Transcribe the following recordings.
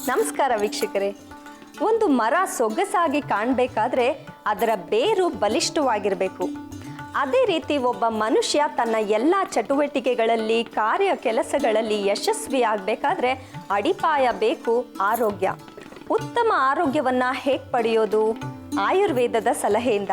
ನಮಸ್ಕಾರ ವೀಕ್ಷಕರೇ. ಒಂದು ಮರ ಸೊಗಸಾಗಿ ಕಾಣಬೇಕಾದ್ರೆ ಅದರ ಬೇರು ಬಲಿಷ್ಠವಾಗಿರಬೇಕು. ಅದೇ ರೀತಿ ಒಬ್ಬ ಮನುಷ್ಯ ತನ್ನ ಎಲ್ಲ ಚಟುವಟಿಕೆಗಳಲ್ಲಿ ಕಾರ್ಯ ಕೆಲಸಗಳಲ್ಲಿ ಯಶಸ್ವಿಯಾಗಬೇಕಾದ್ರೆ ಅಡಿಪಾಯ ಬೇಕು ಆರೋಗ್ಯ. ಉತ್ತಮ ಆರೋಗ್ಯವನ್ನು ಹೇಗೆ ಪಡೆಯೋದು? ಆಯುರ್ವೇದದ ಸಲಹೆಯಿಂದ.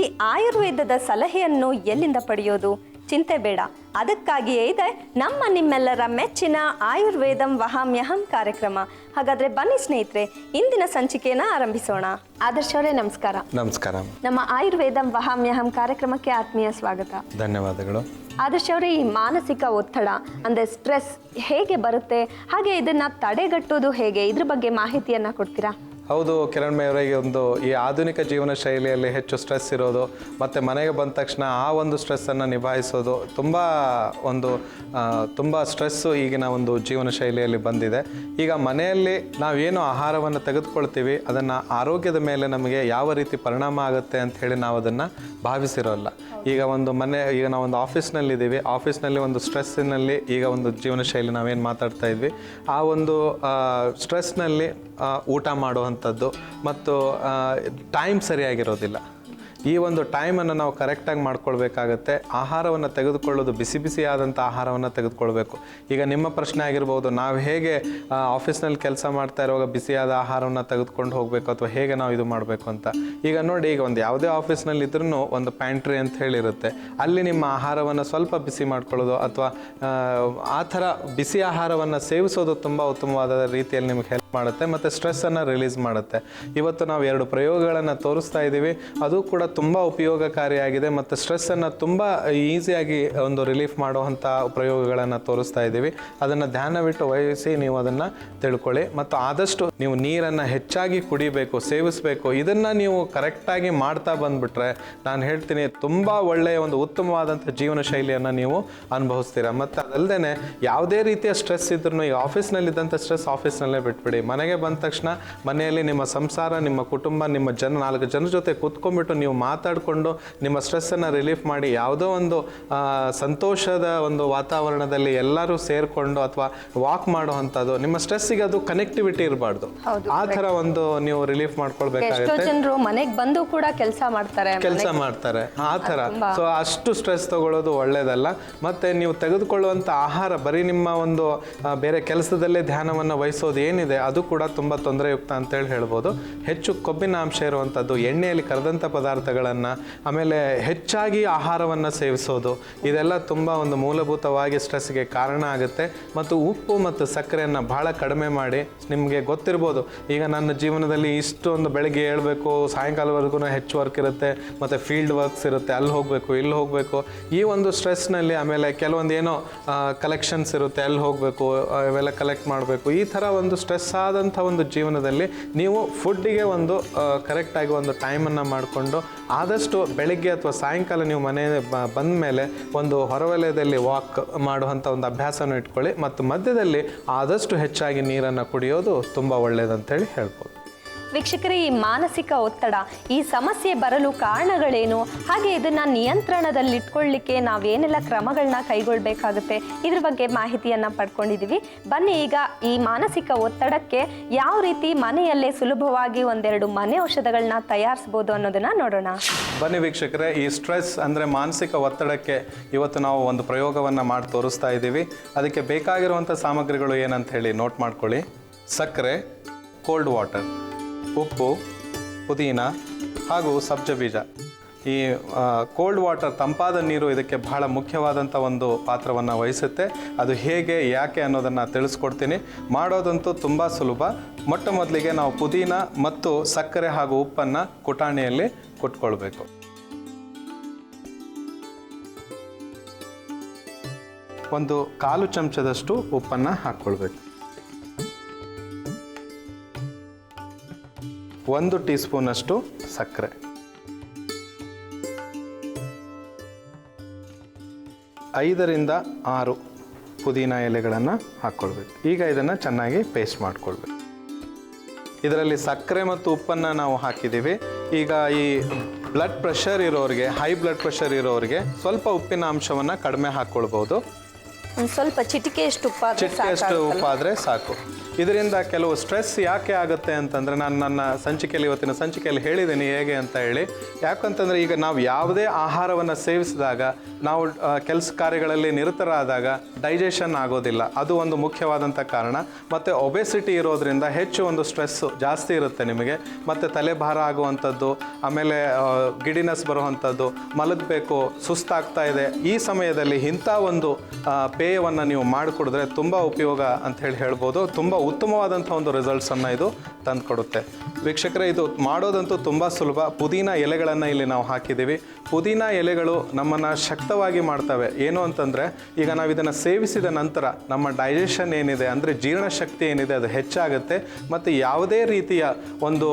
ಈ ಆಯುರ್ವೇದದ ಸಲಹೆಯನ್ನು ಎಲ್ಲಿಂದ ಪಡೆಯೋದು? ಚಿಂತೆ ಬೇಡ. ಅದಕ್ಕಾಗಿಯೇ ಇದೆ ನಮ್ಮ ನಿಮ್ಮೆಲ್ಲರ ಮೆಚ್ಚಿನ ಆಯುರ್ವೇದಂ ವಹಾಮ್ಯಹಂ ಕಾರ್ಯಕ್ರಮ. ಹಾಗಾದ್ರೆ ಬನ್ನಿ ಸ್ನೇಹಿತರೆ, ಇಂದಿನ ಸಂಚಿಕೆಯನ್ನು ಆರಂಭಿಸೋಣ. ಆದರ್ಶ ಅವರೇ ನಮಸ್ಕಾರ. ನಮಸ್ಕಾರ. ನಮ್ಮ ಆಯುರ್ವೇದಂ ವಹಾಮ್ಯಹಂ ಕಾರ್ಯಕ್ರಮಕ್ಕೆ ಆತ್ಮೀಯ ಸ್ವಾಗತ. ಧನ್ಯವಾದಗಳು. ಆದರ್ಶ ಅವರೇ, ಈ ಮಾನಸಿಕ ಒತ್ತಡ ಅಂದರೆ ಸ್ಟ್ರೆಸ್ ಹೇಗೆ ಬರುತ್ತೆ, ಹಾಗೆ ಇದನ್ನ ತಡೆಗಟ್ಟೋದು ಹೇಗೆ, ಇದ್ರ ಬಗ್ಗೆ ಮಾಹಿತಿಯನ್ನ ಕೊಡ್ತೀರಾ? ಹೌದು ಕಿರಣ್ ಅವರಿಗೆ, ಈ ಆಧುನಿಕ ಜೀವನ ಶೈಲಿಯಲ್ಲಿ ಹೆಚ್ಚು ಸ್ಟ್ರೆಸ್ ಇರೋದು ಮತ್ತು ಮನೆಗೆ ಬಂದ ತಕ್ಷಣ ಆ ಒಂದು ಸ್ಟ್ರೆಸ್ಸನ್ನು ನಿಭಾಯಿಸೋದು ತುಂಬ ಸ್ಟ್ರೆಸ್ಸು ಈಗಿನ ಒಂದು ಜೀವನ ಶೈಲಿಯಲ್ಲಿ ಬಂದಿದೆ. ಈಗ ಮನೆಯಲ್ಲಿ ನಾವೇನು ಆಹಾರವನ್ನು ತೆಗೆದುಕೊಳ್ತೀವಿ ಅದನ್ನು ಆರೋಗ್ಯದ ಮೇಲೆ ನಮಗೆ ಯಾವ ರೀತಿ ಪರಿಣಾಮ ಆಗುತ್ತೆ ಅಂತ ಹೇಳಿ ನಾವು ಅದನ್ನು ಭಾವಿಸಿರೋಲ್ಲ. ಈಗ ನಾವೊಂದು ಆಫೀಸ್ನಲ್ಲಿದ್ದೀವಿ, ಆಫೀಸ್ನಲ್ಲಿ ಒಂದು ಸ್ಟ್ರೆಸ್ಸಿನಲ್ಲಿ ಈಗ ಒಂದು ಜೀವನ ಶೈಲಿ ನಾವೇನು ಮಾತಾಡ್ತಾ ಇದ್ವಿ, ಆ ಒಂದು ಸ್ಟ್ರೆಸ್ನಲ್ಲಿ ಊಟ ಮಾಡುವಂಥದ್ದು ಮತ್ತು ಟೈಮ್ ಸರಿಯಾಗಿರೋದಿಲ್ಲ. ಈ ಒಂದು ಟೈಮನ್ನು ನಾವು ಕರೆಕ್ಟಾಗಿ ಮಾಡ್ಕೊಳ್ಬೇಕಾಗತ್ತೆ. ಆಹಾರವನ್ನು ತೆಗೆದುಕೊಳ್ಳೋದು ಬಿಸಿ ಬಿಸಿಯಾದಂಥ ಆಹಾರವನ್ನು ತೆಗೆದುಕೊಳ್ಬೇಕು. ಈಗ ನಿಮ್ಮ ಪ್ರಶ್ನೆ ಆಗಿರ್ಬೋದು, ನಾವು ಹೇಗೆ ಆಫೀಸ್ನಲ್ಲಿ ಕೆಲಸ ಮಾಡ್ತಾ ಇರುವಾಗ ಬಿಸಿಯಾದ ಆಹಾರವನ್ನು ತೆಗೆದುಕೊಂಡು ಹೋಗಬೇಕು ಅಥವಾ ಹೇಗೆ ನಾವು ಇದು ಮಾಡಬೇಕು ಅಂತ. ಈಗ ನೋಡಿ, ಈಗ ಒಂದು ಯಾವುದೇ ಆಫೀಸ್ನಲ್ಲಿ ಇದ್ರೂ ಒಂದು ಪ್ಯಾಂಟ್ರಿ ಅಂತ ಹೇಳಿರುತ್ತೆ. ಅಲ್ಲಿ ನಿಮ್ಮ ಆಹಾರವನ್ನು ಸ್ವಲ್ಪ ಬಿಸಿ ಮಾಡ್ಕೊಳ್ಳೋದು ಅಥವಾ ಆ ಥರ ಬಿಸಿ ಆಹಾರವನ್ನು ಸೇವಿಸೋದು ತುಂಬ ಉತ್ತಮವಾದ ರೀತಿಯಲ್ಲಿ ನಿಮಗೆ ಹೆಲ್ಪ್ ಮಾಡುತ್ತೆ ಮತ್ತು ಸ್ಟ್ರೆಸ್ಸನ್ನು ರಿಲೀಸ್ ಮಾಡುತ್ತೆ. ಇವತ್ತು ನಾವು 2 ಪ್ರಯೋಗಗಳನ್ನು ತೋರಿಸ್ತಾ ಇದ್ದೀವಿ. ಅದು ಕೂಡ ತುಂಬ ಉಪಯೋಗಕಾರಿಯಾಗಿದೆ ಮತ್ತು ಸ್ಟ್ರೆಸ್ಸನ್ನು ತುಂಬ ಈಸಿಯಾಗಿ ಒಂದು ರಿಲೀಫ್ ಮಾಡುವಂಥ ಪ್ರಯೋಗಗಳನ್ನು ತೋರಿಸ್ತಾ ಇದ್ದೀವಿ. ಅದನ್ನು ಧ್ಯಾನವಿಟ್ಟು ವಹಿಸಿ ನೀವು ಅದನ್ನು ತಿಳ್ಕೊಳ್ಳಿ. ಮತ್ತು ಆದಷ್ಟು ನೀವು ನೀರನ್ನು ಹೆಚ್ಚಾಗಿ ಕುಡಿಬೇಕು, ಸೇವಿಸಬೇಕು. ಇದನ್ನು ನೀವು ಕರೆಕ್ಟಾಗಿ ಮಾಡ್ತಾ ಬಂದುಬಿಟ್ರೆ ನಾನು ಹೇಳ್ತೀನಿ, ತುಂಬ ಒಳ್ಳೆಯ ಒಂದು ಉತ್ತಮವಾದಂಥ ಜೀವನ ಶೈಲಿಯನ್ನು ನೀವು ಅನುಭವಿಸ್ತೀರ. ಮತ್ತು ಅದಲ್ಲದೆ ಯಾವುದೇ ರೀತಿಯ ಸ್ಟ್ರೆಸ್ ಇದ್ರೂ, ಈಗ ಆಫೀಸ್ನಲ್ಲಿದ್ದಂಥ ಸ್ಟ್ರೆಸ್ ಆಫೀಸ್ನಲ್ಲೇ ಬಿಟ್ಬಿಡಿ. ಮನೆಗೆ ಬಂದ ತಕ್ಷಣ ಮನೆಯಲ್ಲಿ ನಿಮ್ಮ ಸಂಸಾರ, ನಿಮ್ಮ ಕುಟುಂಬ, ನಿಮ್ಮ 4 ಜನರ ಜೊತೆ ಕೂತ್ಕೊಂಡ್ಬಿಟ್ಟು ನೀವು ಮಾತಾಡಿಕೊಂಡು ನಿಮ್ಮ ಸ್ಟ್ರೆಸ್ಸನ್ನು ರಿಲೀಫ್ ಮಾಡಿ, ಯಾವುದೋ ಒಂದು ಸಂತೋಷದ ಒಂದು ವಾತಾವರಣದಲ್ಲಿ ಎಲ್ಲರೂ ಸೇರಿಕೊಂಡು ಅಥವಾ ವಾಕ್ ಮಾಡುವಂಥದ್ದು, ನಿಮ್ಮ ಸ್ಟ್ರೆಸ್ಸಿಗೆ ಅದು ಕನೆಕ್ಟಿವಿಟಿ ಇರಬಾರ್ದು. ಆ ಥರ ಒಂದು ನೀವು ರಿಲೀಫ್ ಮಾಡ್ಕೊಳ್ಬೇಕಾಗುತ್ತೆ. ಜನರು ಮನೆಗೆ ಬಂದು ಕೂಡ ಕೆಲಸ ಮಾಡ್ತಾರೆ ಆ ಥರ. ಸೊ ಅಷ್ಟು ಸ್ಟ್ರೆಸ್ ತಗೊಳ್ಳೋದು ಒಳ್ಳೇದಲ್ಲ. ಮತ್ತು ನೀವು ತೆಗೆದುಕೊಳ್ಳುವಂಥ ಆಹಾರ ಬರೀ ನಿಮ್ಮ ಒಂದು ಬೇರೆ ಕೆಲಸದಲ್ಲೇ ಧ್ಯಾನವನ್ನು ವಹಿಸೋದು ಏನಿದೆ ಅದು ಕೂಡ ತುಂಬ ತೊಂದರೆಯುಕ್ತ ಅಂತೇಳಿ ಹೇಳ್ಬೋದು. ಹೆಚ್ಚು ಕೊಬ್ಬಿನ ಅಂಶ ಇರುವಂಥದ್ದು, ಎಣ್ಣೆಯಲ್ಲಿ ಕರೆದಂಥ ಪದಾರ್ಥಗಳನ್ನು, ಆಮೇಲೆ ಹೆಚ್ಚಾಗಿ ಆಹಾರವನ್ನು ಸೇವಿಸೋದು, ಇದೆಲ್ಲ ತುಂಬ ಒಂದು ಮೂಲಭೂತವಾಗಿ ಸ್ಟ್ರೆಸ್ಗೆ ಕಾರಣ ಆಗುತ್ತೆ. ಮತ್ತು ಉಪ್ಪು ಮತ್ತು ಸಕ್ಕರೆಯನ್ನು ಭಾಳ ಕಡಿಮೆ ಮಾಡಿ. ನಿಮಗೆ ಗೊತ್ತಿರ್ಬೋದು, ಈಗ ನನ್ನ ಜೀವನದಲ್ಲಿ ಇಷ್ಟೊಂದು ಬೆಳಗ್ಗೆ ಏಳಬೇಕು, ಸಾಯಂಕಾಲವರೆಗೂ ಹೆಚ್ಚು ವರ್ಕ್ ಇರುತ್ತೆ, ಮತ್ತು ಫೀಲ್ಡ್ ವರ್ಕ್ಸ್ ಇರುತ್ತೆ, ಅಲ್ಲಿ ಹೋಗಬೇಕು ಇಲ್ಲಿ ಹೋಗಬೇಕು. ಈ ಒಂದು ಸ್ಟ್ರೆಸ್ನಲ್ಲಿ ಆಮೇಲೆ ಕೆಲವೊಂದು ಏನೋ ಕಲೆಕ್ಷನ್ಸ್ ಇರುತ್ತೆ, ಅಲ್ಲಿ ಹೋಗಬೇಕು, ಇವೆಲ್ಲ ಕಲೆಕ್ಟ್ ಮಾಡಬೇಕು. ಈ ಥರ ಒಂದು ಸ್ಟ್ರೆಸ್ ಆದಂಥ ಒಂದು ಜೀವನದಲ್ಲಿ ನೀವು ಫುಡ್ಡಿಗೆ ಒಂದು ಕರೆಕ್ಟಾಗಿ ಒಂದು ಟೈಮನ್ನು ಮಾಡಿಕೊಂಡು ಆದಷ್ಟು ಬೆಳಗ್ಗೆ ಅಥವಾ ಸಾಯಂಕಾಲ ನೀವು ಮನೆ ಬಂದ ಮೇಲೆ ಒಂದು ಹೊರವಲಯದಲ್ಲಿ ವಾಕ್ ಮಾಡುವಂಥ ಒಂದು ಅಭ್ಯಾಸನ ಇಟ್ಕೊಳ್ಳಿ. ಮತ್ತು ಮಧ್ಯದಲ್ಲಿ ಆದಷ್ಟು ಹೆಚ್ಚಾಗಿ ನೀರನ್ನು ಕುಡಿಯೋದು ತುಂಬ ಒಳ್ಳೆಯದಂತೇಳಿ ಹೇಳ್ಬೋದು. ವೀಕ್ಷಕರೇ, ಈ ಮಾನಸಿಕ ಒತ್ತಡ, ಈ ಸಮಸ್ಯೆ ಬರಲು ಕಾರಣಗಳೇನು, ಹಾಗೆ ಇದನ್ನು ನಿಯಂತ್ರಣದಲ್ಲಿಟ್ಕೊಳ್ಳಿಕ್ಕೆ ನಾವೇನೆಲ್ಲ ಕ್ರಮಗಳನ್ನ ಕೈಗೊಳ್ಳಬೇಕಾಗುತ್ತೆ, ಇದ್ರ ಬಗ್ಗೆ ಮಾಹಿತಿಯನ್ನು ಪಡ್ಕೊಂಡಿದ್ದೀವಿ. ಬನ್ನಿ ಈಗ ಈ ಮಾನಸಿಕ ಒತ್ತಡಕ್ಕೆ ಯಾವ ರೀತಿ ಮನೆಯಲ್ಲೇ ಸುಲಭವಾಗಿ 1-2 ಮನೆ ಔಷಧಗಳನ್ನ ತಯಾರಿಸ್ಬೋದು ಅನ್ನೋದನ್ನ ನೋಡೋಣ. ಬನ್ನಿ ವೀಕ್ಷಕರೇ, ಈ ಸ್ಟ್ರೆಸ್ ಅಂದರೆ ಮಾನಸಿಕ ಒತ್ತಡಕ್ಕೆ ಇವತ್ತು ನಾವು ಒಂದು ಪ್ರಯೋಗವನ್ನು ಮಾಡಿ ತೋರಿಸ್ತಾ ಇದ್ದೀವಿ. ಅದಕ್ಕೆ ಬೇಕಾಗಿರುವಂಥ ಸಾಮಗ್ರಿಗಳು ಏನಂತ ಹೇಳಿ ನೋಟ್ ಮಾಡ್ಕೊಳ್ಳಿ. ಸಕ್ಕರೆ, ಕೋಲ್ಡ್ ವಾಟರ್, ಉಪ್ಪು, ಪುದೀನ ಹಾಗೂ ಸಬ್ಜ ಬೀಜ. ಈ ಕೋಲ್ಡ್ ವಾಟರ್, ತಂಪಾದ ನೀರು, ಇದಕ್ಕೆ ಬಹಳ ಮುಖ್ಯವಾದಂಥ ಒಂದು ಪಾತ್ರವನ್ನು ವಹಿಸುತ್ತೆ. ಅದು ಹೇಗೆ ಯಾಕೆ ಅನ್ನೋದನ್ನು ತಿಳಿಸ್ಕೊಡ್ತೀನಿ. ಮಾಡೋದಂತೂ ತುಂಬ ಸುಲಭ. ಮೊದಲಿಗೆ ನಾವು ಪುದೀನ ಮತ್ತು ಸಕ್ಕರೆ ಹಾಗೂ ಉಪ್ಪನ್ನು ಕುಟಾಣಿಯಲ್ಲಿ ಕುಟ್ಕೊಳ್ಬೇಕು. ಒಂದು 1/4 ಚಮಚದಷ್ಟು ಉಪ್ಪನ್ನು ಹಾಕ್ಕೊಳ್ಬೇಕು. 1 ಟೀ ಸ್ಪೂನಷ್ಟು ಸಕ್ಕರೆ, 5ರಿಂದ 6 ಪುದೀನ ಎಲೆಗಳನ್ನು ಹಾಕ್ಕೊಳ್ಬೇಕು. ಈಗ ಇದನ್ನು ಚೆನ್ನಾಗಿ ಪೇಸ್ಟ್ ಮಾಡ್ಕೊಳ್ಬೇಕು. ಇದರಲ್ಲಿ ಸಕ್ಕರೆ ಮತ್ತು ಉಪ್ಪನ್ನು ನಾವು ಹಾಕಿದ್ದೀವಿ. ಈಗ ಈ ಬ್ಲಡ್ ಪ್ರೆಷರ್ ಇರೋರಿಗೆ, ಹೈ ಬ್ಲಡ್ ಪ್ರೆಷರ್ ಇರೋರಿಗೆ ಸ್ವಲ್ಪ ಉಪ್ಪಿನ ಅಂಶವನ್ನು ಕಡಿಮೆ ಹಾಕ್ಕೊಳ್ಬೋದು. ಒಂದು ಸ್ವಲ್ಪ ಚಿಟಿಕೆಯಷ್ಟು ಉಪ್ಪಾದ್ರೆ ಚಿಟಿಕೆಯಷ್ಟು ಉಪ್ಪಾದರೆ ಸಾಕು. ಇದರಿಂದ ಕೆಲವು ಸ್ಟ್ರೆಸ್ ಯಾಕೆ ಆಗುತ್ತೆ ಅಂತಂದರೆ, ನಾನು ನನ್ನ ಸಂಚಿಕೆಯಲ್ಲಿ ಇವತ್ತಿನ ಸಂಚಿಕೆಯಲ್ಲಿ ಹೇಳಿದ್ದೀನಿ ಹೇಗೆ ಅಂತ ಹೇಳಿ. ಯಾಕಂತಂದರೆ ಈಗ ನಾವು ಯಾವುದೇ ಆಹಾರವನ್ನು ಸೇವಿಸಿದಾಗ, ನಾವು ಕೆಲಸ ಕಾರ್ಯಗಳಲ್ಲಿ ನಿರತರಾದಾಗ ಡೈಜೆಷನ್ ಆಗೋದಿಲ್ಲ. ಅದು ಒಂದು ಮುಖ್ಯವಾದಂಥ ಕಾರಣ. ಮತ್ತು ಒಬೆಸಿಟಿ ಇರೋದ್ರಿಂದ ಹೆಚ್ಚು ಒಂದು ಸ್ಟ್ರೆಸ್ಸು ಜಾಸ್ತಿ ಇರುತ್ತೆ ನಿಮಗೆ. ಮತ್ತು ತಲೆಭಾರ ಆಗುವಂಥದ್ದು, ಆಮೇಲೆ ಗಿಡಿನೆಸ್ ಬರುವಂಥದ್ದು, ಮಲಗಬೇಕು, ಸುಸ್ತಾಗ್ತಾ ಇದೆ. ಈ ಸಮಯದಲ್ಲಿ ಇಂಥ ಒಂದು ಪೇಯವನ್ನು ನೀವು ಮಾಡಿಕೊಡಿದ್ರೆ ತುಂಬ ಉಪಯೋಗ ಅಂತ ಹೇಳ್ಬೋದು. ತುಂಬ ಉತ್ತಮವಾದಂಥ ಒಂದು ರಿಸಲ್ಟ್ಸನ್ನು ಇದು ತಂದುಕೊಡುತ್ತೆ. ವೀಕ್ಷಕರೇ, ಇದು ಮಾಡೋದಂತೂ ತುಂಬ ಸುಲಭ. ಪುದೀನ ಎಲೆಗಳನ್ನು ಇಲ್ಲಿ ನಾವು ಹಾಕಿದ್ದೀವಿ. ಪುದೀನ ಎಲೆಗಳು ನಮ್ಮನ್ನು ಶಕ್ತವಾಗಿ ಮಾಡ್ತವೆ. ಏನು ಅಂತಂದರೆ, ಈಗ ನಾವು ಇದನ್ನು ಸೇವಿಸಿದ ನಂತರ ನಮ್ಮ ಡೈಜೆಷನ್ ಏನಿದೆ, ಅಂದರೆ ಜೀರ್ಣಶಕ್ತಿ ಏನಿದೆ, ಅದು ಹೆಚ್ಚಾಗುತ್ತೆ. ಮತ್ತು ಯಾವುದೇ ರೀತಿಯ ಒಂದು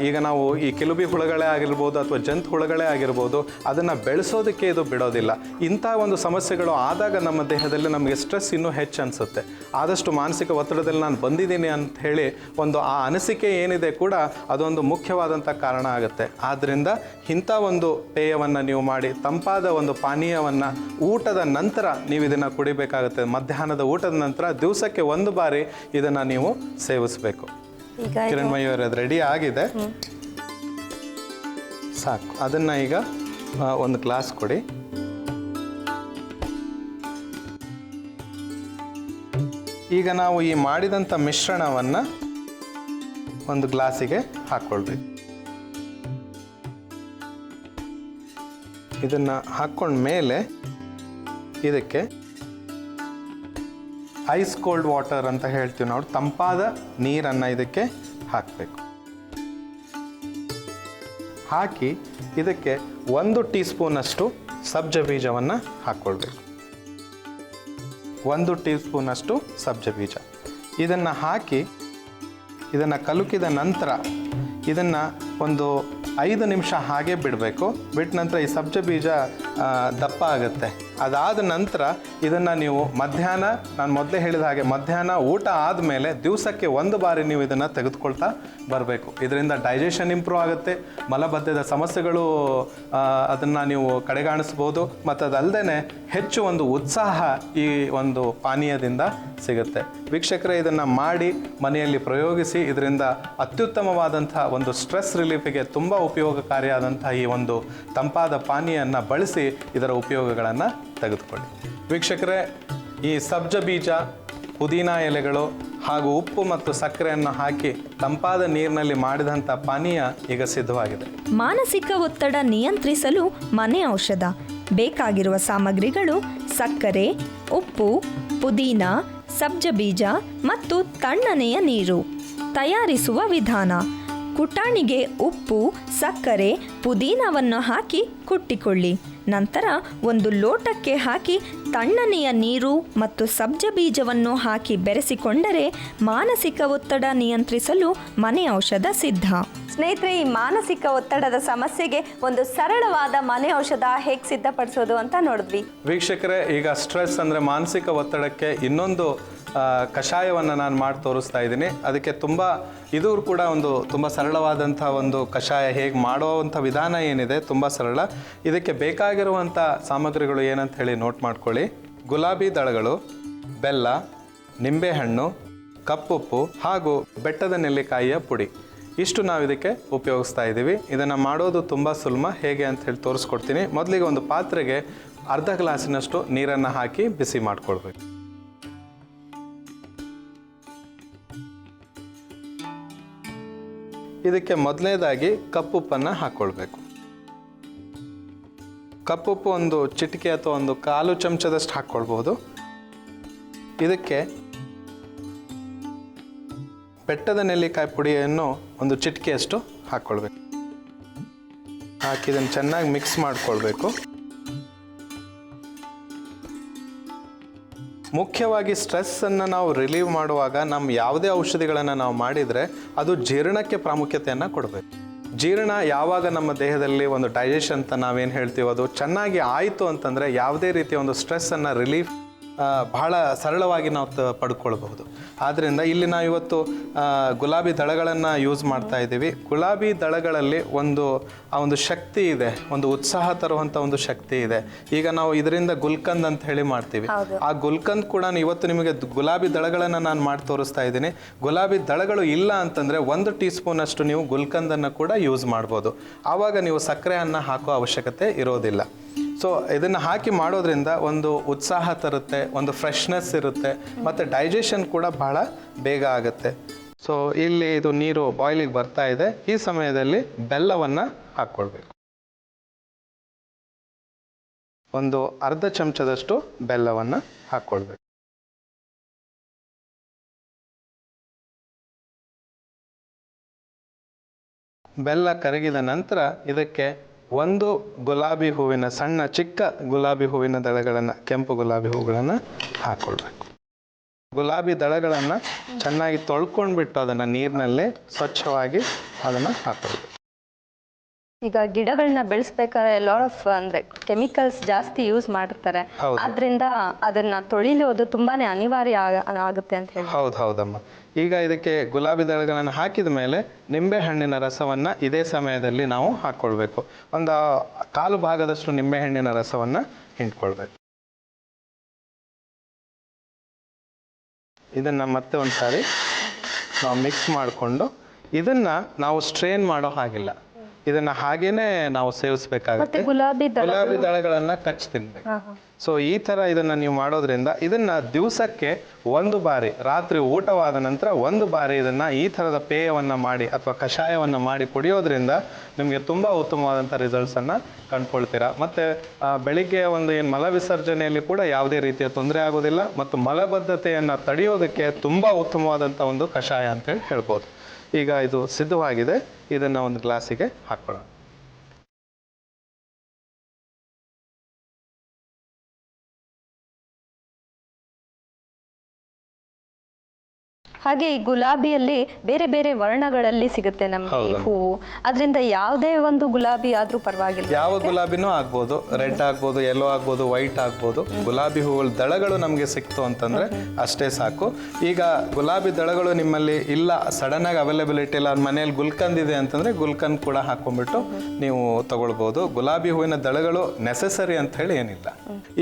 ಈಗ ನಾವು ಈ ಕಿಲುಬಿ ಹುಳುಗಳೇ ಆಗಿರ್ಬೋದು ಅಥವಾ ಜಂತು ಹುಳುಗಳೇ ಆಗಿರ್ಬೋದು, ಅದನ್ನು ಬೆಳೆಸೋದಕ್ಕೆ ಇದು ಬಿಡೋದಿಲ್ಲ. ಇಂಥ ಒಂದು ಸಮಸ್ಯೆಗಳು ಆದಾಗ ನಮ್ಮ ದೇಹದಲ್ಲಿ ನಮಗೆ ಸ್ಟ್ರೆಸ್ ಇನ್ನೂ ಹೆಚ್ಚು ಅನಿಸುತ್ತೆ. ಆದಷ್ಟು ಮಾನಸಿಕ ಒತ್ತಡದಲ್ಲಿ ನಾನು ಬಂದಿದ್ದೀನಿ ಅಂತ ಹೇಳಿ ಒಂದು ಆ ಅನಿಸಿಕೆ ಏನಿದೆ ಕೂಡ ಅದೊಂದು ಮುಖ್ಯವಾದಂಥ ಕಾರಣ ಆಗುತ್ತೆ. ಆದ್ದರಿಂದ ಇಂಥ ಒಂದು ಪೇಯವನ್ನು ನೀವು ಮಾಡಿ, ತಂಪಾದ ಒಂದು ಪಾನೀಯವನ್ನು ಊಟದ ನಂತರ ನೀವು ಇದನ್ನು ಕುಡಿಬೇಕಾಗುತ್ತೆ. ಮಧ್ಯಾಹ್ನದ ಊಟದ ನಂತರ ದಿವಸಕ್ಕೆ 1 ಬಾರಿ ಇದನ್ನು ನೀವು ಸೇವಿಸಬೇಕು. ಈಗ ಕಿರಣ್ಮಯಿ ಅವರೇ, ಅದು ರೆಡಿ ಆಗಿದೆ, ಸಾಕು. ಅದನ್ನು ಈಗ ಒಂದು ಗ್ಲಾಸ್ ಕೊಡಿ. ಈಗ ನಾವು ಈ ಮಾಡಿದಂಥ ಮಿಶ್ರಣವನ್ನು ಒಂದು ಗ್ಲಾಸಿಗೆ ಹಾಕ್ಕೊಳ್ಬೇಕು. ಇದನ್ನು ಹಾಕ್ಕೊಂಡ ಮೇಲೆ ಇದಕ್ಕೆ ಐಸ್ ಕೋಲ್ಡ್ ವಾಟರ್ ಅಂತ ಹೇಳ್ತೀವಿ ನಾವು, ತಂಪಾದ ನೀರನ್ನು ಇದಕ್ಕೆ ಹಾಕಬೇಕು. ಹಾಕಿ ಇದಕ್ಕೆ 1 ಟೀ ಸ್ಪೂನಷ್ಟು ಸಬ್ಜ ಬೀಜವನ್ನು ಹಾಕ್ಕೊಳ್ಬೇಕು. 1 ಟೀ ಸ್ಪೂನಷ್ಟು ಸಬ್ಜ ಬೀಜ ಇದನ್ನು ಹಾಕಿ ಇದನ್ನು ಕಲಕಿದ ನಂತರ ಇದನ್ನು ಒಂದು 5 ನಿಮಿಷ ಹಾಗೆ ಬಿಡಬೇಕು. ಬಿಟ್ಟ ನಂತರ ಈ ಸಬ್ಜ ಬೀಜ ದಪ್ಪ ಆಗುತ್ತೆ. ಅದಾದ ನಂತರ ಇದನ್ನು ನೀವು ಮಧ್ಯಾಹ್ನ, ನಾನು ಮೊದಲೇ ಹೇಳಿದ ಹಾಗೆ ಮಧ್ಯಾಹ್ನ ಊಟ ಆದಮೇಲೆ ದಿವಸಕ್ಕೆ 1 ಬಾರಿ ನೀವು ಇದನ್ನು ತೆಗೆದುಕೊಳ್ತಾ ಬರಬೇಕು. ಇದರಿಂದ ಡೈಜೆಷನ್ ಇಂಪ್ರೂವ್ ಆಗುತ್ತೆ, ಮಲಬದ್ಧದ ಸಮಸ್ಯೆಗಳು ಅದನ್ನು ನೀವು ಕಡೆಗಾಣಿಸ್ಬೋದು. ಮತ್ತು ಅದಲ್ಲದೆ ಹೆಚ್ಚು ಒಂದು ಉತ್ಸಾಹ ಈ ಒಂದು ಪಾನೀಯದಿಂದ ಸಿಗುತ್ತೆ. ವೀಕ್ಷಕರೇ, ಇದನ್ನು ಮಾಡಿ ಮನೆಯಲ್ಲಿ ಪ್ರಯೋಗಿಸಿ. ಇದರಿಂದ ಅತ್ಯುತ್ತಮವಾದಂಥ ಒಂದು ಸ್ಟ್ರೆಸ್ ರಿಲೀಫಿಗೆ ತುಂಬ ಉಪಯೋಗಕಾರಿಯಾದಂಥ ಈ ಒಂದು ತಂಪಾದ ಪಾನೀಯನ್ನು ಬಳಸಿ ಇದರ ಉಪಯೋಗಗಳನ್ನು ತೆಗೆದುಕೊಳ್ಳಿ. ವೀಕ್ಷಕರೇ, ಈ ಸಬ್ಜ ಬೀಜ, ಪುದೀನ ಎಲೆಗಳು ಹಾಗೂ ಉಪ್ಪು ಮತ್ತು ಸಕ್ಕರೆಯನ್ನು ಹಾಕಿ ತಂಪಾದ ನೀರಿನಲ್ಲಿ ಮಾಡಿದಂಥ ಪಾನೀಯ ಈಗ ಸಿದ್ಧವಾಗಿದೆ. ಮಾನಸಿಕ ಒತ್ತಡ ನಿಯಂತ್ರಿಸಲು ಮನೆ ಔಷಧ. ಬೇಕಾಗಿರುವ ಸಾಮಗ್ರಿಗಳು: ಸಕ್ಕರೆ, ಉಪ್ಪು, ಪುದೀನ, ಸಬ್ಜ ಬೀಜ ಮತ್ತು ತಣ್ಣನೆಯ ನೀರು. ತಯಾರಿಸುವ ವಿಧಾನ: ಕುಟಾಣಿಗೆ ಉಪ್ಪು, ಸಕ್ಕರೆ, ಪುದೀನವನ್ನು ಹಾಕಿ ಕುಟ್ಟಿಕೊಳ್ಳಿ. ನಂತರ ಒಂದು ಲೋಟಕ್ಕೆ ಹಾಕಿ ತಣ್ಣನೆಯ ನೀರು ಮತ್ತು ಸಬ್ಜ ಬೀಜವನ್ನು ಹಾಕಿ ಬೆರೆಸಿಕೊಂಡರೆ ಮಾನಸಿಕ ಒತ್ತಡ ನಿಯಂತ್ರಿಸಲು ಮನೆ ಔಷಧ ಸಿದ್ಧ. ಸ್ನೇಹಿತರೆ, ಈ ಮಾನಸಿಕ ಒತ್ತಡದ ಸಮಸ್ಯೆಗೆ ಒಂದು ಸರಳವಾದ ಮನೆ ಔಷಧ ಹೇಗೆ ಸಿದ್ಧಪಡಿಸೋದು ಅಂತ ನೋಡಿದ್ವಿ. ವೀಕ್ಷಕರೇ, ಈಗ ಸ್ಟ್ರೆಸ್ ಅಂದರೆ ಮಾನಸಿಕ ಒತ್ತಡಕ್ಕೆ ಇನ್ನೊಂದು ಕಷಾಯವನ್ನು ನಾನು ಮಾಡಿ ತೋರಿಸ್ತಾ ಇದ್ದೀನಿ. ಅದಕ್ಕೆ ಇದು ಕೂಡ ಒಂದು ತುಂಬ ಸರಳವಾದಂಥ ಒಂದು ಕಷಾಯ. ಹೇಗೆ ಮಾಡುವಂಥ ವಿಧಾನ ಏನಿದೆ ತುಂಬ ಸರಳ. ಇದಕ್ಕೆ ಬೇಕಾಗಿರುವಂಥ ಸಾಮಗ್ರಿಗಳು ಏನಂತ ಹೇಳಿ ನೋಟ್ ಮಾಡ್ಕೊಳ್ಳಿ. ಗುಲಾಬಿ ದಳಗಳು, ಬೆಲ್ಲ, ನಿಂಬೆಹಣ್ಣು, ಕಪ್ಪುಪ್ಪು ಹಾಗೂ ಬೆಟ್ಟದ ನೆಲ್ಲಿಕಾಯಿಯ ಪುಡಿ. ಇಷ್ಟು ನಾವು ಇದಕ್ಕೆ ಉಪಯೋಗಿಸ್ತಾ ಇದ್ದೀವಿ. ಇದನ್ನು ಮಾಡೋದು ತುಂಬ ಸುಲಭ. ಹೇಗೆ ಅಂತ ಹೇಳಿ ತೋರಿಸ್ಕೊಡ್ತೀನಿ. ಮೊದಲಿಗೆ ಒಂದು ಪಾತ್ರೆಗೆ ಅರ್ಧ ಗ್ಲಾಸಿನಷ್ಟು ನೀರನ್ನು ಹಾಕಿ ಬಿಸಿ ಮಾಡಿಕೊಳ್ಬೇಕು. ಇದಕ್ಕೆ ಮೊದಲನೇದಾಗಿ ಕಪ್ಪುಪ್ಪನ್ನು ಹಾಕ್ಕೊಳ್ಬೇಕು. ಕಪ್ಪುಪ್ಪು ಒಂದು ಚಿಟಿಕೆ ಅಥವಾ ಒಂದು 1/4 ಚಮಚದಷ್ಟು ಹಾಕ್ಕೊಳ್ಬೋದು. ಇದಕ್ಕೆ ಬೆಟ್ಟದ ನೆಲ್ಲಿಕಾಯಿ ಪುಡಿಯನ್ನು ಒಂದು ಚಿಟಿಕೆಯಷ್ಟು ಹಾಕ್ಕೊಳ್ಬೇಕು. ಹಾಕಿ ಇದನ್ನು ಚೆನ್ನಾಗಿ ಮಿಕ್ಸ್ ಮಾಡಿಕೊಳ್ಬೇಕು. ಮುಖ್ಯವಾಗಿ ಸ್ಟ್ರೆಸ್ಸನ್ನು ನಾವು ರಿಲೀವ್ ಮಾಡುವಾಗ ನಮ್ಮ ಯಾವುದೇ ಔಷಧಿಗಳನ್ನು ನಾವು ಮಾಡಿದರೆ ಅದು ಜೀರ್ಣಕ್ಕೆ ಪ್ರಾಮುಖ್ಯತೆಯನ್ನು ಕೊಡಬೇಕು. ಜೀರ್ಣ ಯಾವಾಗ ನಮ್ಮ ದೇಹದಲ್ಲಿ ಒಂದು ಡೈಜೆಷನ್ ಅಂತ ನಾವೇನು ಹೇಳ್ತೀವೋ ಅದು ಚೆನ್ನಾಗಿ ಆಯಿತು ಅಂತಂದರೆ ಯಾವುದೇ ರೀತಿಯ ಒಂದು ಸ್ಟ್ರೆಸ್ಸನ್ನು ರಿಲೀಫ್ ಬಹಳ ಸರಳವಾಗಿ ನಾವು ಪಡ್ಕೊಳ್ಬಹುದು. ಆದ್ದರಿಂದ ಇಲ್ಲಿ ನಾವು ಇವತ್ತು ಗುಲಾಬಿ ದಳಗಳನ್ನು ಯೂಸ್ ಮಾಡ್ತಾ ಇದ್ದೀವಿ. ಗುಲಾಬಿ ದಳಗಳಲ್ಲಿ ಆ ಒಂದು ಶಕ್ತಿ ಇದೆ, ಒಂದು ಉತ್ಸಾಹ ತರುವಂಥ ಒಂದು ಶಕ್ತಿ ಇದೆ. ಈಗ ನಾವು ಇದರಿಂದ ಗುಲ್ಕಂದ್ ಅಂತ ಹೇಳಿ ಮಾಡ್ತೀವಿ. ಆ ಗುಲ್ಕಂದ್ ಕೂಡ ಇವತ್ತು ನಿಮಗೆ ಗುಲಾಬಿ ದಳಗಳನ್ನು ನಾನು ಮಾಡಿ ತೋರಿಸ್ತಾ ಇದ್ದೀನಿ. ಗುಲಾಬಿ ದಳಗಳು ಇಲ್ಲ ಅಂತಂದರೆ 1 ಟೀ ಸ್ಪೂನ್ ಅಷ್ಟು ನೀವು ಗುಲ್ಕಂದನ್ನು ಕೂಡ ಯೂಸ್ ಮಾಡ್ಬೋದು. ಆವಾಗ ನೀವು ಸಕ್ಕರೆಯನ್ನು ಹಾಕೋ ಅವಶ್ಯಕತೆ ಇರೋದಿಲ್ಲ. ಸೊ ಇದನ್ನು ಹಾಕಿ ಮಾಡೋದ್ರಿಂದ ಒಂದು ಉತ್ಸಾಹ ತರುತ್ತೆ, ಒಂದು ಫ್ರೆಶ್ನೆಸ್ ಇರುತ್ತೆ, ಮತ್ತು ಡೈಜೆಷನ್ ಕೂಡ ಬಹಳ ಬೇಗ ಆಗುತ್ತೆ. ಸೊ ಇಲ್ಲಿ ಇದು ನೀರು ಬಾಯ್ಲಿಗೆ ಬರ್ತಾ ಇದೆ. ಈ ಸಮಯದಲ್ಲಿ ಬೆಲ್ಲವನ್ನು ಹಾಕ್ಕೊಳ್ಬೇಕು. ಒಂದು ಅರ್ಧ ಚಮಚದಷ್ಟು ಬೆಲ್ಲವನ್ನು ಹಾಕ್ಕೊಳ್ಬೇಕು. ಬೆಲ್ಲ ಕರಗಿದ ನಂತರ ಇದಕ್ಕೆ 1 ಗುಲಾಬಿ ಹೂವಿನ ಚಿಕ್ಕ ಗುಲಾಬಿ ಹೂವಿನ ದಳಗಳನ್ನು, ಕೆಂಪು ಗುಲಾಬಿ ಹೂಗಳನ್ನು ಹಾಕ್ಕೊಳ್ಬೇಕು. ಗುಲಾಬಿ ದಳಗಳನ್ನು ಚೆನ್ನಾಗಿ ತೊಳ್ಕೊಂಡ್ಬಿಟ್ಟು ಅದನ್ನು ನೀರಿನಲ್ಲಿ ಸ್ವಚ್ಛವಾಗಿ ಅದನ್ನು ಹಾಕ್ಕೊಳ್ಬೇಕು. ಈಗ ಗಿಡಗಳನ್ನ ಬೆಳೆಸ್ಬೇಕಾದ್ರೆ ಅಂದ್ರೆ ಕೆಮಿಕಲ್ಸ್ ಜಾಸ್ತಿ ಯೂಸ್ ಮಾಡಿರ್ತಾರೆ. ಆದ್ರಿಂದ ಅದನ್ನ ತೊಳಿಲೋದು ತುಂಬಾನೇ ಅನಿವಾರ್ಯ ಆಗುತ್ತೆ ಅಂತ ಹೇಳಿ. ಹೌದಮ್ಮ. ಈಗ ಇದಕ್ಕೆ ಗುಲಾಬಿ ದಳಗಳನ್ನು ಹಾಕಿದ ಮೇಲೆ ನಿಂಬೆ ಹಣ್ಣಿನ ರಸವನ್ನು ಇದೇ ಸಮಯದಲ್ಲಿ ನಾವು ಹಾಕ್ಕೊಳ್ಬೇಕು. ಒಂದು 1/4 ಭಾಗದಷ್ಟು ನಿಂಬೆ ಹಣ್ಣಿನ ರಸವನ್ನು ಹಿಂಡ್ಕೊಳ್ಬೇಕು. ಇದನ್ನು ಮತ್ತೆ ಒಂದು ಸಾರಿ ನಾವು ಮಿಕ್ಸ್ ಮಾಡಿಕೊಂಡು, ಇದನ್ನು ನಾವು ಸ್ಟ್ರೇನ್ ಮಾಡೋ ಹಾಗಿಲ್ಲ, ಇದನ್ನು ಹಾಗೇನೆ ನಾವು ಸೇವಿಸಬೇಕಾಗುತ್ತೆ. ಗುಲಾಬಿ ದಳಗಳನ್ನು ಕಚ್ಚಿ ತಿನ್ಬೇಕು. ಸೊ ಈ ಥರ ಇದನ್ನು ನೀವು ಮಾಡೋದ್ರಿಂದ ಇದನ್ನು ದಿವಸಕ್ಕೆ 1 ಬಾರಿ, ರಾತ್ರಿ ಊಟವಾದ ನಂತರ 1 ಬಾರಿ ಇದನ್ನು ಈ ಥರದ ಪೇಯವನ್ನು ಮಾಡಿ ಅಥವಾ ಕಷಾಯವನ್ನು ಮಾಡಿ ಕುಡಿಯೋದ್ರಿಂದ ನಿಮಗೆ ತುಂಬ ಉತ್ತಮವಾದಂಥ ರಿಸಲ್ಟ್ಸನ್ನು ಕಂಡುಕೊಳ್ತೀರಾ. ಮತ್ತು ಬೆಳಿಗ್ಗೆ ಏನು ಮಲ ವಿಸರ್ಜನೆಯಲ್ಲಿ ಕೂಡ ಯಾವುದೇ ರೀತಿಯ ತೊಂದರೆ ಆಗೋದಿಲ್ಲ, ಮತ್ತು ಮಲಬದ್ಧತೆಯನ್ನು ತಡೆಯೋದಕ್ಕೆ ತುಂಬ ಉತ್ತಮವಾದಂಥ ಒಂದು ಕಷಾಯ ಅಂತೇಳಿ ಹೇಳ್ಬೋದು. ಈಗ ಇದು ಸಿದ್ಧವಾಗಿದೆ. ಇದನ್ನು ಒಂದು ಗ್ಲಾಸಿಗೆ ಹಾಕ್ಕೊಳ್ಳೋಣ. ಹಾಗೆ ಈ ಗುಲಾಬಿಯಲ್ಲಿ ಬೇರೆ ಬೇರೆ ವರ್ಣಗಳಲ್ಲಿ ಸಿಗುತ್ತೆ ನಮಗೆ ಹೂವು. ಅದರಿಂದ ಯಾವುದೇ ಒಂದು ಗುಲಾಬಿ ಆದ್ರೂ ಪರವಾಗಿಲ್ಲ, ಯಾವ ಗುಲಾಬಿನೂ ಆಗ್ಬೋದು, ರೆಡ್ ಆಗ್ಬೋದು, ಯೆಲ್ಲೋ ಆಗ್ಬೋದು, ವೈಟ್ ಆಗ್ಬೋದು. ಗುಲಾಬಿ ಹೂಗಳ ದಳಗಳು ನಮಗೆ ಸಿಕ್ತು ಅಂತಂದ್ರೆ ಅಷ್ಟೇ ಸಾಕು. ಈಗ ಗುಲಾಬಿ ದಳಗಳು ನಿಮ್ಮಲ್ಲಿ ಇಲ್ಲ, ಸಡನ್ ಆಗಿ ಅವೈಲಬಿಲಿಟಿ ಇಲ್ಲ, ಮನೆಯಲ್ಲಿ ಗುಲ್ಕಂದ್ ಇದೆ ಅಂತಂದ್ರೆ ಗುಲ್ಕಂದ್ ಕೂಡ ಹಾಕೊಂಡ್ಬಿಟ್ಟು ನೀವು ತಗೊಳ್ಬೋದು. ಗುಲಾಬಿ ಹೂವಿನ ದಳಗಳು ನೆಸೆಸರಿ ಅಂತ ಹೇಳಿ ಏನಿಲ್ಲ.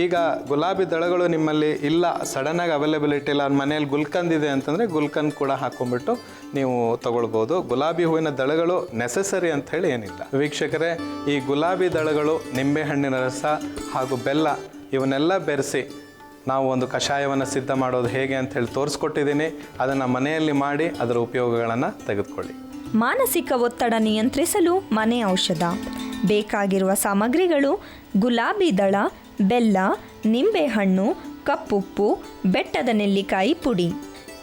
ಈಗ ಗುಲಾಬಿ ದಳಗಳು ನಿಮ್ಮಲ್ಲಿ ಇಲ್ಲ, ಸಡನ್ ಆಗಿ ಅವೈಲಬಿಲಿಟಿ ಇಲ್ಲ, ಮನೆಯಲ್ಲಿ ಗುಲ್ಕಂದ್ ಇದೆ ಅಂತಂದ್ರೆ ಗುಲ್ಕಂದ್ ಕೂಡ ಹಾಕೊಂಡ್ಬಿಟ್ಟು ನೀವು ತಗೊಳ್ಬೋದು. ಗುಲಾಬಿ ಹೂವಿನ ದಳಗಳು ನೆಸೆಸರಿ ಅಂತ ಹೇಳಿ ಏನಿಲ್ಲ. ವೀಕ್ಷಕರೇ, ಈ ಗುಲಾಬಿ ದಳಗಳು, ನಿಂಬೆ ಹಣ್ಣಿನ ರಸ ಹಾಗೂ ಬೆಲ್ಲ ಇವನ್ನೆಲ್ಲ ಬೆರೆಸಿ ನಾವು ಒಂದು ಕಷಾಯವನ್ನು ಸಿದ್ಧ ಮಾಡೋದು ಹೇಗೆ ಅಂತ ಹೇಳಿ ತೋರಿಸ್ಕೊಟ್ಟಿದ್ದೀನಿ. ಅದನ್ನು ಮನೆಯಲ್ಲಿ ಮಾಡಿ ಅದರ ಉಪಯೋಗಗಳನ್ನು ತೆಗೆದುಕೊಳ್ಳಿ. ಮಾನಸಿಕ ಒತ್ತಡ ನಿಯಂತ್ರಿಸಲು ಮನೆ ಔಷಧ. ಬೇಕಾಗಿರುವ ಸಾಮಗ್ರಿಗಳು: ಗುಲಾಬಿ ದಳ, ಬೆಲ್ಲ, ನಿಂಬೆಹಣ್ಣು, ಕಪ್ಪುಪ್ಪು, ಬೆಟ್ಟದ ನೆಲ್ಲಿಕಾಯಿ ಪುಡಿ.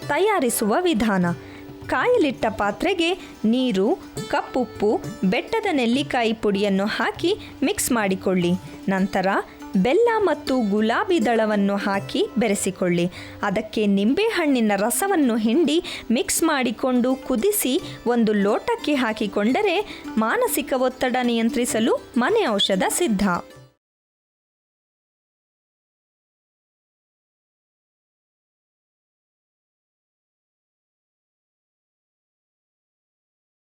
ತಯಾರಿಸುವ ವಿಧಾನ: ಕಾಯಲಿಟ್ಟ ಪಾತ್ರೆಗೆ ನೀರು, ಕಪ್ಪುಪ್ಪು, ಬೆಟ್ಟದ ನೆಲ್ಲಿಕಾಯಿ ಪುಡಿಯನ್ನು ಹಾಕಿ ಮಿಕ್ಸ್ ಮಾಡಿಕೊಳ್ಳಿ. ನಂತರ ಬೆಲ್ಲ ಮತ್ತು ಗುಲಾಬಿ ದಳವನ್ನು ಹಾಕಿ ಬೆರೆಸಿಕೊಳ್ಳಿ. ಅದಕ್ಕೆ ನಿಂಬೆಹಣ್ಣಿನ ರಸವನ್ನು ಹಿಂಡಿ ಮಿಕ್ಸ್ ಮಾಡಿಕೊಂಡು ಕುದಿಸಿ ಒಂದು ಲೋಟಕ್ಕೆ ಹಾಕಿಕೊಂಡರೆ ಮಾನಸಿಕ ಒತ್ತಡ ನಿಯಂತ್ರಿಸಲು ಮನೆ ಔಷಧ ಸಿದ್ಧ.